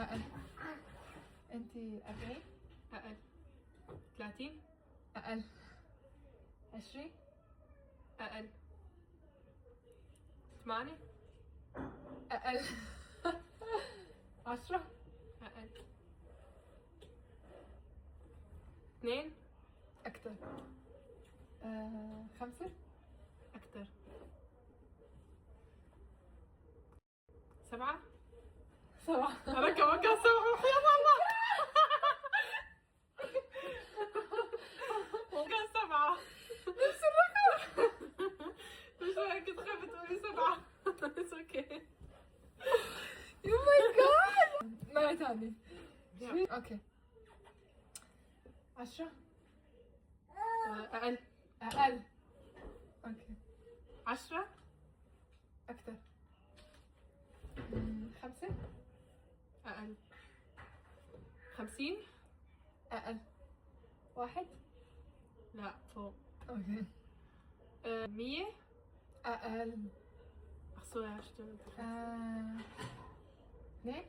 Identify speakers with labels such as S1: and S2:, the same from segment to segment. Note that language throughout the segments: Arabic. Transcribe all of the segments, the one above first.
S1: أقل. أنتي 40.
S2: أقل. 30.
S1: أقل. 20.
S2: أقل. 8.
S1: أقل. 10.
S2: أقل. 2.
S1: أكتر. 5.
S2: أكتر. 7.
S1: 7.
S2: أنا كمان كان 7 وحياة الله. كان 7.
S1: نفس الرقم.
S2: مش هيك كنت خايفة تقولي 7. It's okay.
S1: يو ماي جاد. مرة ثانية. اوكي. 10.
S2: أقل.
S1: أقل. اوكي.
S2: 10.
S1: أكتر. 5.
S2: أقل. 50.
S1: أقل. 1.
S2: لا فوق.
S1: اوكي.
S2: 100.
S1: أقل.
S2: أخسوها اشتغلت.
S1: 2.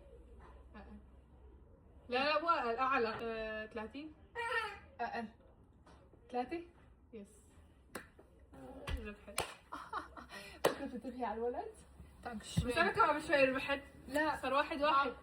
S2: أقل. لا مو أقل، أعلى. 30.
S1: أقل. 3.
S2: يس. ربحت.
S1: كنت تنهي على الولد؟
S2: بس أنا كمان بشوي ربحت.
S1: لا
S2: صار 1-1.